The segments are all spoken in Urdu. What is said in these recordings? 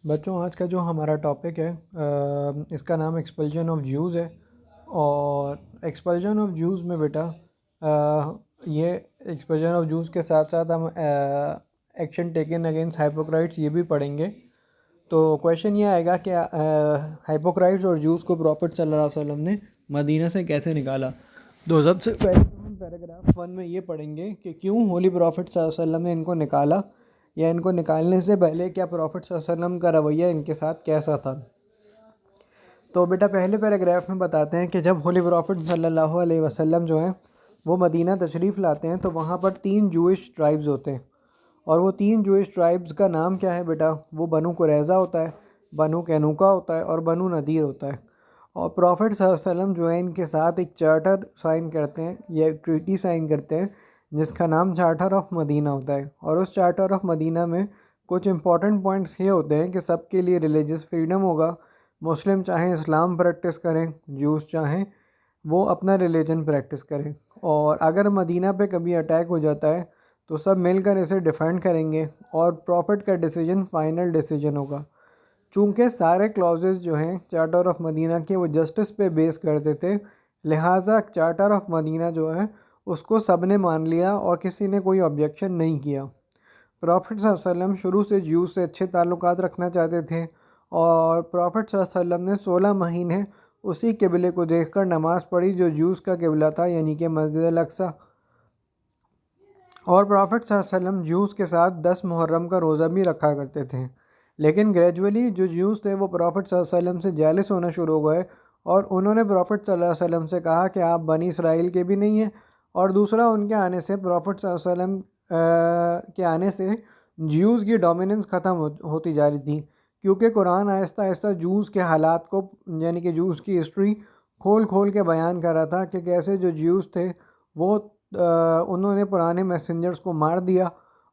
بچوں، آج کا جو ہمارا ٹاپک ہے اس کا نام ایکسپلژن آف جیوز ہے۔ اور ایکسپلژن آف جیوز میں بیٹا یہ ایکسپلژن آف جیوز کے ساتھ ساتھ ہم ایکشن ٹیکن اگینسٹ ہائپوکرائٹس یہ بھی پڑھیں گے۔ تو کویشچن یہ آئے گا کہ ہائپوکرائٹس اور جیوز کو پروفٹ صلی اللہ علیہ وسلم نے مدینہ سے کیسے نکالا۔ تو سب سے پہلے ہم پیراگراف 1 میں یہ پڑھیں گے کہ کیوں ہولی پروفٹ صلی اللہ علیہ وسلم نے ان کو نکالا، یا ان کو نکالنے سے پہلے کیا پروفٹ صلی اللہ علیہ وسلم کا رویہ ان کے ساتھ کیسا تھا۔ تو بیٹا پہلے پیراگراف میں بتاتے ہیں کہ جب ہولی پروفٹ صلی اللہ علیہ وسلم جو ہیں وہ مدینہ تشریف لاتے ہیں تو وہاں پر 3 جوئش ٹرائبز ہوتے ہیں، اور وہ 3 جوئش ٹرائبز کا نام کیا ہے بیٹا؟ وہ بنو قریظہ ہوتا ہے، بنو قینوقہ ہوتا ہے، اور بنو نذیر ہوتا ہے۔ اور پروفٹ صلی اللہ علیہ وسلم جو ہے ان کے ساتھ ایک چارٹر سائن کرتے ہیں یا ایک ٹریٹی سائن کرتے ہیں جس کا نام چارٹر آف مدینہ ہوتا ہے۔ اور اس چارٹر آف مدینہ میں کچھ امپورٹنٹ پوائنٹس یہ ہوتے ہیں کہ سب کے لیے ریلیجس فریڈم ہوگا، مسلم چاہیں اسلام پریکٹس کریں، جوز چاہیں وہ اپنا ریلیجن پریکٹس کریں، اور اگر مدینہ پہ کبھی اٹیک ہو جاتا ہے تو سب مل کر اسے ڈیفینڈ کریں گے، اور پروفٹ کا ڈیسیجن فائنل ڈیسیجن ہوگا۔ چونکہ سارے کلوزز جو ہیں چارٹر آف مدینہ کے وہ جسٹس پہ بیس کرتے تھے، لہٰذا چارٹر آف مدینہ جو ہے اس کو سب نے مان لیا اور کسی نے کوئی آبجیکشن نہیں کیا۔ پروفٹ صلی اللہ علیہ وسلم شروع سے جیوز سے اچھے تعلقات رکھنا چاہتے تھے، اور پروفٹ صلی اللہ علیہ وسلم نے 16 مہینے اسی قبلے کو دیکھ کر نماز پڑھی جو جیوز کا قبلہ تھا، یعنی کہ مسجد الاقصیٰ۔ اور پروفٹ صلی اللہ علیہ وسلم جیوز کے ساتھ 10 محرم کا روزہ بھی رکھا کرتے تھے، لیکن گریجولی جو جیوز تھے وہ پروفٹ صلی اللہ علیہ وسلم سے جیلس ہونا شروع ہو گئے، اور انہوں نے پروفٹ صلی اللہ علیہ وسلم سے کہا کہ آپ بنی اسرائیل کے بھی نہیں ہیں، اور دوسرا ان کے آنے سے پروفٹ صلی اللہ علیہ وسلم کے آنے سے جیوز کی ڈومیننس ختم ہوتی جا رہی تھی، کیونکہ قرآن آہستہ آہستہ جوز کے حالات کو، یعنی کہ جوز کی ہسٹری کھول کھول کے بیان کر رہا تھا کہ کیسے جو جیوز تھے وہ انہوں نے پرانے میسنجرز کو مار دیا،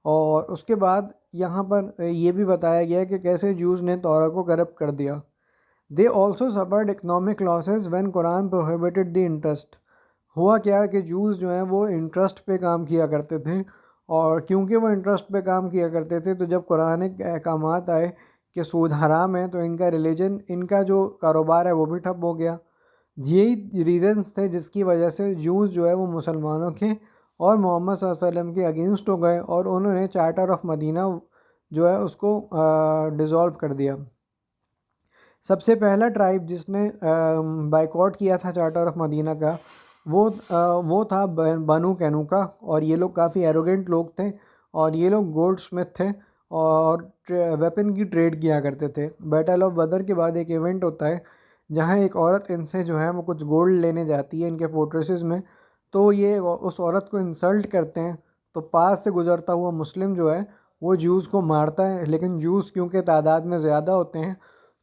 اور اس کے بعد یہاں پر یہ بھی بتایا گیا کہ کیسے جوز نے تورا کو کرپٹ کر دیا۔ They also suffered economic losses when Quran prohibited the interest. ہوا کیا کہ جوز جو ہیں وہ انٹرسٹ پہ کام کیا کرتے تھے، اور کیونکہ وہ انٹرسٹ پہ کام کیا کرتے تھے تو جب قرآن کے احکامات آئے کہ سود حرام ہے تو ان کا ریلیجن، ان کا جو کاروبار ہے وہ بھی ٹھپ ہو گیا۔ یہی ریزنز تھے جس کی وجہ سے جوز جو ہے وہ مسلمانوں کے اور محمد صلی اللہ علیہ وسلم کے اگینسٹ ہو گئے، اور انہوں نے چارٹر آف مدینہ جو ہے اس کو ڈیزالو کر دیا۔ سب سے پہلا ٹرائب جس نے بائیکاٹ کیا تھا چارٹر آف مدینہ کا وہ تھا بنو قینوقہ، اور یہ لوگ کافی ایروگنٹ لوگ تھے، اور یہ لوگ گولڈ سمتھ تھے اور ویپن کی ٹریڈ کیا کرتے تھے۔ بیٹل آف بدر کے بعد ایک ایونٹ ہوتا ہے جہاں ایک عورت ان سے جو ہے وہ کچھ گولڈ لینے جاتی ہے ان کے فورٹریسز میں، تو یہ اس عورت کو انسلٹ کرتے ہیں، تو پاس سے گزرتا ہوا مسلم جو ہے وہ جوز کو مارتا ہے، لیکن جوز کیونکہ تعداد میں زیادہ ہوتے ہیں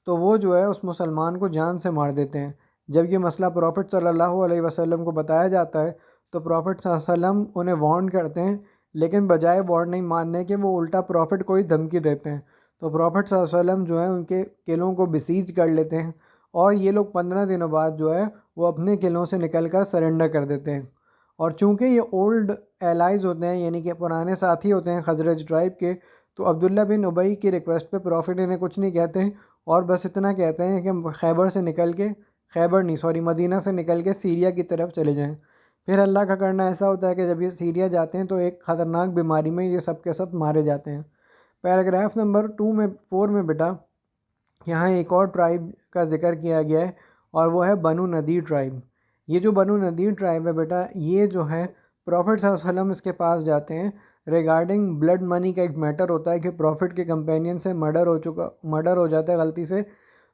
تو وہ جو ہے اس مسلمان کو جان سے مار دیتے ہیں۔ جب یہ مسئلہ پروفٹ صلی اللہ علیہ وسلم کو بتایا جاتا ہے تو پروفٹ صلی اللہ علیہ وسلم انہیں وارن کرتے ہیں، لیکن بجائے وارن نہیں ماننے کے وہ الٹا پروفٹ کو ہی دھمکی دیتے ہیں۔ تو پروفٹ صلی اللہ علیہ وسلم جو ہے ان کے قلعوں کو بسیج کر لیتے ہیں، اور یہ لوگ 15 دنوں بعد جو ہے وہ اپنے قلعوں سے نکل کر سرنڈر کر دیتے ہیں۔ اور چونکہ یہ اولڈ ایلائز ہوتے ہیں، یعنی کہ پرانے ساتھی ہوتے ہیں خزرج ٹرائب کے، تو عبداللہ بن ابی کی ریکویسٹ پہ پروفٹ انہیں کچھ نہیں کہتے ہیں، اور بس اتنا کہتے ہیں کہ مدینہ سے نکل کے سیریا کی طرف چلے جائیں۔ پھر اللہ کا کرنا ایسا ہوتا ہے کہ جب یہ سیریا جاتے ہیں تو ایک خطرناک بیماری میں یہ سب کے سب مارے جاتے ہیں۔ پیراگراف نمبر 4 میں بیٹا یہاں ایک اور ٹرائب کا ذکر کیا گیا ہے، اور وہ ہے بنو نذیر ٹرائب۔ یہ جو بنو نذیر ٹرائب ہے بیٹا، یہ جو ہے پروفٹ صلی اللہ علیہ وسلم اس کے پاس جاتے ہیں ریگارڈنگ بلڈ منی کا ایک میٹر ہوتا ہے کہ پروفٹ کے کمپینین سے مرڈر ہو جاتا ہے غلطی سے،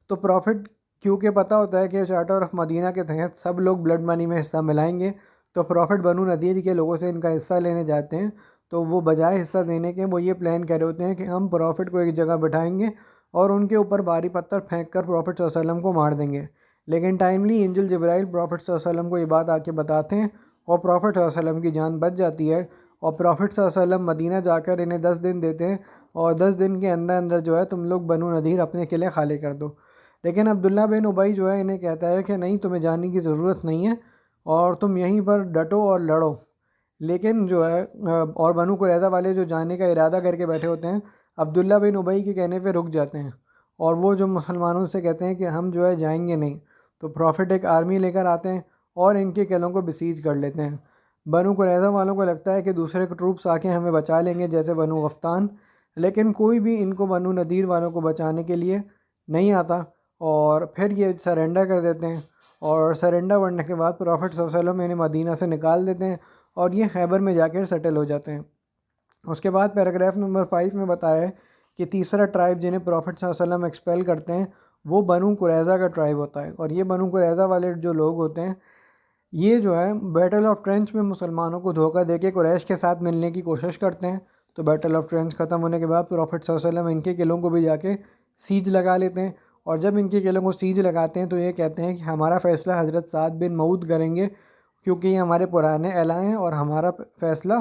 تو پروفٹ کیونکہ پتہ ہوتا ہے کہ چارٹر آف مدینہ کے تحت سب لوگ بلڈ منی میں حصہ ملائیں گے، تو پروفٹ بنو نذیر کے لوگوں سے ان کا حصہ لینے جاتے ہیں، تو وہ بجائے حصہ دینے کے وہ یہ پلان کر رہے ہوتے ہیں کہ ہم پروفٹ کو ایک جگہ بٹھائیں گے اور ان کے اوپر بھاری پتھر پھینک کر پروفٹ صلی اللہ علیہ وسلم کو مار دیں گے۔ لیکن ٹائملی اینجل جبرائیل پروفٹ صلی اللہ علیہ وسلم کو یہ بات آ کے بتاتے ہیں، اور پروفٹ صلی اللہ علیہ وسلم کی جان بچ جاتی ہے، اور پروفٹ صلی اللہ علیہ وسلم مدینہ جا کر انہیں 10 دن دیتے ہیں، اور 10 دن کے اندر جو ہے تم لوگ بنو نذیر اپنے قلعے خالی کر دو۔ لیکن عبداللہ بن ابی جو ہے انہیں کہتا ہے کہ نہیں، تمہیں جانے کی ضرورت نہیں ہے، اور تم یہیں پر ڈٹو اور لڑو۔ لیکن جو ہے اور بنو قریظہ والے جو جانے کا ارادہ کر کے بیٹھے ہوتے ہیں، عبداللہ بن ابی کے کہنے پہ رک جاتے ہیں، اور وہ جو مسلمانوں سے کہتے ہیں کہ ہم جو ہے جائیں گے نہیں، تو پروفٹ ایک آرمی لے کر آتے ہیں اور ان کے قلعوں کو بسیج کر لیتے ہیں۔ بنو قریظہ والوں کو لگتا ہے کہ دوسرے ٹروپس آ کے ہمیں بچا لیں گے جیسے بنو غفتان، لیکن کوئی بھی ان کو بنو نذیر والوں کو بچانے کے لیے نہیں آتا، اور پھر یہ سرنڈر کر دیتے ہیں، اور سرنڈر کرنے کے بعد پروفٹ صلی اللہ علیہ وسلم انہیں مدینہ سے نکال دیتے ہیں اور یہ خیبر میں جا کے سیٹل ہو جاتے ہیں۔ اس کے بعد پیراگراف نمبر 5 میں بتایا ہے کہ تیسرا ٹرائب جنہیں پروفٹ صلی اللہ علیہ وسلم ایکسپیل کرتے ہیں وہ بنو قریظہ کا ٹرائب ہوتا ہے، اور یہ بنو قریظہ والے جو لوگ ہوتے ہیں یہ جو ہے بیٹل آف ٹرینچ میں مسلمانوں کو دھوکہ دے کے قریش کے ساتھ ملنے کی کوشش کرتے ہیں۔ تو بیٹل آف ٹرینچ ختم ہونے کے بعد پروفٹ صلی اللہ علیہ وسلم ان کے قلعوں کو بھی جا کے سیج لگا لیتے ہیں، اور جب ان کے قلعوں کو سیج لگاتے ہیں تو یہ کہتے ہیں کہ ہمارا فیصلہ حضرت سعد بن معوذ کریں گے، کیونکہ یہ ہمارے پرانے اعلیٰ ہیں اور ہمارا فیصلہ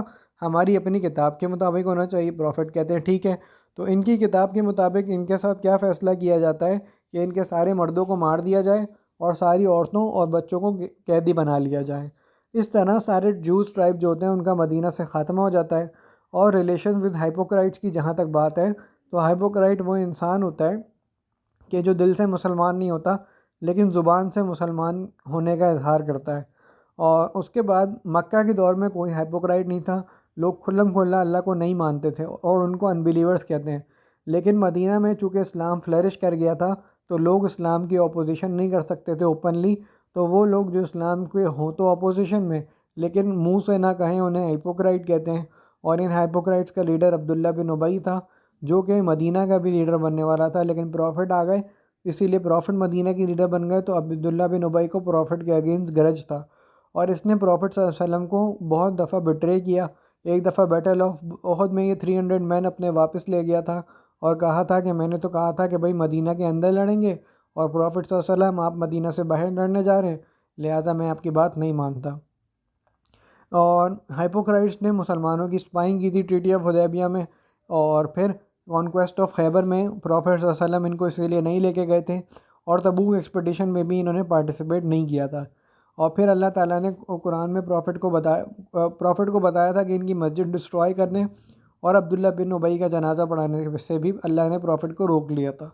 ہماری اپنی کتاب کے مطابق ہونا چاہیے۔ پروفٹ کہتے ہیں ٹھیک ہے، تو ان کی کتاب کے مطابق ان کے ساتھ کیا فیصلہ کیا جاتا ہے کہ ان کے سارے مردوں کو مار دیا جائے اور ساری عورتوں اور بچوں کو قیدی بنا لیا جائے۔ اس طرح سارے جوز ٹرائب جو ہوتے ہیں ان کا مدینہ سے خاتمہ ہو جاتا ہے۔ اور ریلیشن ود ہائپوکرائٹس کی جہاں تک بات ہے تو ہائپوکرائٹ وہ انسان ہوتا ہے کہ جو دل سے مسلمان نہیں ہوتا لیکن زبان سے مسلمان ہونے کا اظہار کرتا ہے، اور اس کے بعد مکہ کے دور میں کوئی ہائپوکرائٹ نہیں تھا، لوگ کھلم کھلا اللہ کو نہیں مانتے تھے اور ان کو انبیلیورز کہتے ہیں، لیکن مدینہ میں چونکہ اسلام فلرش کر گیا تھا تو لوگ اسلام کی اپوزیشن نہیں کر سکتے تھے اوپنلی، تو وہ لوگ جو اسلام کے ہوں تو اپوزیشن میں لیکن منہ سے نہ کہیں انہیں ہائپوکرائٹ کہتے ہیں۔ اور ان ہائپوکرائٹس کا لیڈر عبداللہ بن ابی تھا جو کہ مدینہ کا بھی لیڈر بننے والا تھا، لیکن پروفٹ آ گئے اسی لیے پروفٹ مدینہ کی لیڈر بن گئے، تو عبداللہ بن ابی کو پروفٹ کے اگینسٹ گرج تھا، اور اس نے پروفٹ صلی اللہ علیہ وسلم کو بہت دفعہ بٹرے کیا۔ ایک دفعہ بیٹل آف احد میں یہ 300 مین اپنے واپس لے گیا تھا اور کہا تھا کہ میں نے تو کہا تھا کہ بھائی مدینہ کے اندر لڑیں گے، اور پروفٹ صلی اللہ علیہ وسلم آپ مدینہ سے باہر لڑنے جا رہے ہیں، لہٰذا میں آپ کی بات نہیں مانتا۔ اور ہائپوکرائٹس نے مسلمانوں کی اسپائنگ کی تھی ٹریٹی آف حدیبیہ میں، اور پھر کانکویسٹ آف خیبر میں پروفٹ صلی اللہ علیہ وسلم ان کو اسی لیے نہیں لے کے گئے تھے، اور تبوک ایکسپیڈیشن میں بھی انہوں نے پارٹیسپیٹ نہیں کیا تھا۔ اور پھر اللہ تعالیٰ نے قرآن میں پروفٹ کو بتایا تھا کہ ان کی مسجد ڈسٹرائے کر دیں، اور عبداللہ بن ابی کا جنازہ پڑھانے سے بھی اللہ نے پروفٹ کو روک لیا تھا۔